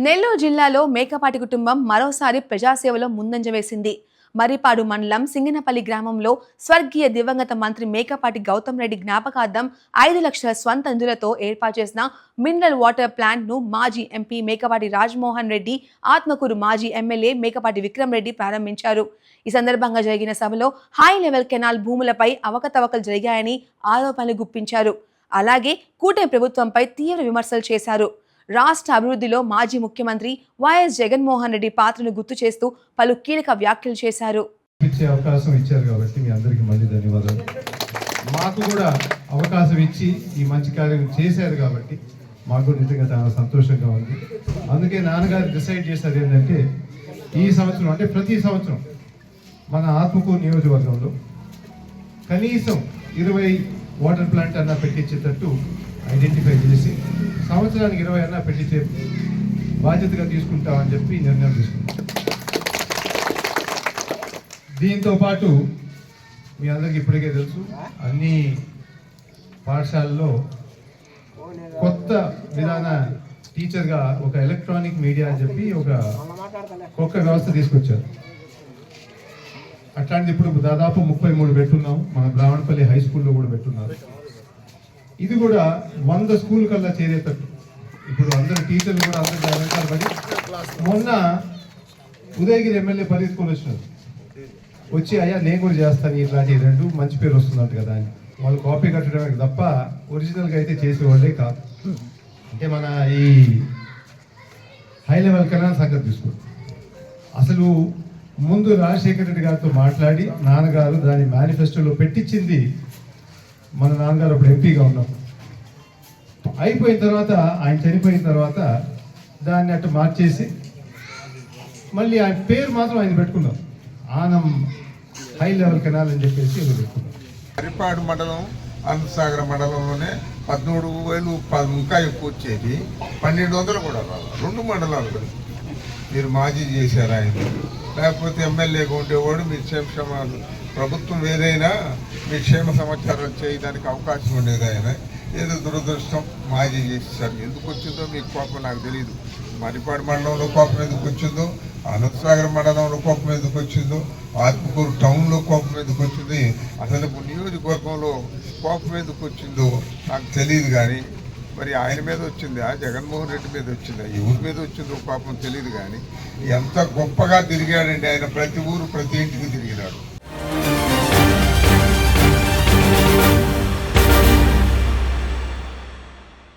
నెల్లూరు జిల్లాలో మేకపాటి కుటుంబం మరోసారి ప్రజాసేవలో ముందంజ వేసింది. మర్రిపాడు మండలం సింగనపల్లి గ్రామంలో స్వర్గీయ దివంగత మంత్రి మేకపాటి గౌతమ్ రెడ్డి జ్ఞాపకార్థం 5 లక్షల స్వంత నిధులతో ఏర్పాటు చేసిన మినరల్ వాటర్ ప్లాంట్ ను మాజీ ఎంపీ మేకపాటి రాజమోహన్ రెడ్డి, ఆత్మకూరు మాజీ ఎమ్మెల్యే మేకపాటి విక్రమ్ రెడ్డి ప్రారంభించారు. ఈ సందర్భంగా జరిగిన సభలో హై లెవెల్ కెనాల్ భూములపై అవకతవకలు జరిగాయని ఆరోపణలు గుప్పించారు. అలాగే కూటమి ప్రభుత్వంపై తీవ్ర విమర్శలు చేశారు. రాష్ట్ర అభివృద్ధిలో మాజీ ముఖ్యమంత్రి వైఎస్ జగన్మోహన్ రెడ్డి పాత్రను గుర్తు చేస్తూ పలు కీలక వ్యాఖ్యలు చేశారు. అవకాశం ఇచ్చారు కాబట్టి మీ అందరికీ మళ్ళీ ధన్యవాదాలు. మాకు కూడా అవకాశం ఇచ్చి ఈ మంచి కార్యం చేశారు కాబట్టి మాకు నిజంగా చాలా సంతోషంగా ఉంది. అందుకే నాన్నగారు డిసైడ్ చేశారు ఏంటంటే ఈ సంవత్సరం అంటే ప్రతి సంవత్సరం మన ఆత్మకూరు నియోజకవర్గంలో కనీసం 20 వాటర్ ప్లాంట్ అన్నా పెట్టించేటట్టు ఐడెంటిఫై చేసి సంవత్సరానికి 20 అన్నా పెట్టించే బాధ్యతగా తీసుకుంటామని చెప్పి నిర్ణయం తీసుకుంటాం. దీంతో పాటు మీ అందరికి ఇప్పటికే తెలుసు, అన్ని పాఠశాలల్లో కొత్త విధాన టీచర్గా ఒక ఎలక్ట్రానిక్ మీడియా అని చెప్పి ఒక వ్యవస్థ తీసుకొచ్చారు. అట్లాంటిది ఇప్పుడు దాదాపు 33 పెట్టున్నాం. మన బ్రాహ్మణపల్లి హై స్కూల్లో కూడా పెట్టున్నారు. ఇది కూడా 100 స్కూల్ కల్లా చేరేటట్టు ఇప్పుడు అందరు టీచర్లు కూడా అందరూ వెనకాల పడి మొన్న ఉదయగిరి ఎమ్మెల్యే పరిగెత్తుకొని వచ్చినారు. వచ్చి అయ్యా నేను కూడా చేస్తాను ఇట్లాంటి 2 మంచి పేరు వస్తున్నట్టు కదా అని వాళ్ళు కాపీ కట్టడానికి తప్ప ఒరిజినల్గా అయితే చేసేవాళ్ళే కాదు. అంటే మన ఈ హై లెవెల్ కన్నా సంగతి తీసుకోండి. అసలు ముందు రాజశేఖర రెడ్డి గారితో మాట్లాడి నాన్నగారు దాని మేనిఫెస్టోలో పెట్టించింది. మన నాన్నగారు అప్పుడు ఎంపీగా ఉన్నప్పుడు అయిపోయిన తర్వాత ఆయన చనిపోయిన తర్వాత దాన్ని అట్టు మార్చేసి మళ్ళీ ఆయన పేరు మాత్రం ఆయన పెట్టుకున్నాం, ఆనం హై లెవెల్ కెనాల్ అని చెప్పేసి పెట్టుకున్నాం. మర్రిపాడు మండలం, అనంతసాగర్ మండలంలోనే 13,000 ఇంకా ఎక్కువ వచ్చేది, 1200 కూడా రాదు. 2 మండలాలు మీరు మాజీ చేశారు ఆయన, లేకపోతే ఎమ్మెల్యేగా ఉండేవాడు. మీ క్షేమ ప్రభుత్వం ఏదైనా మీ క్షేమ సమాచారం చేయడానికి అవకాశం ఉండేది. ఆయన ఏదో దురదృష్టం మాజీ చేసేసారు. ఎందుకు వచ్చిందో మీకు కోపం నాకు తెలియదు. మర్రిపాడు మండలంలో కోపం ఎందుకు వచ్చిందో, అనంతసాగర్ మండలంలో కోపం ఎందుకు వచ్చిందో, ఆత్మకూరు టౌన్లో కోపం ఎందుకు వచ్చింది, అసలు నియోజకవర్గంలో కోపం ఎందుకు వచ్చిందో నాకు తెలియదు. కానీ మరి ఆయన మీద వచ్చింది, ఆ జగన్మోహన్ రెడ్డి మీద వచ్చింది, ఎవరి మీద వచ్చిందో పాపం తెలియదు. కానీ ఎంత గొప్పగా తిరిగాడండి ఆయన. ప్రతి ఊరు ప్రతి ఇంటికి తిరిగినాడు.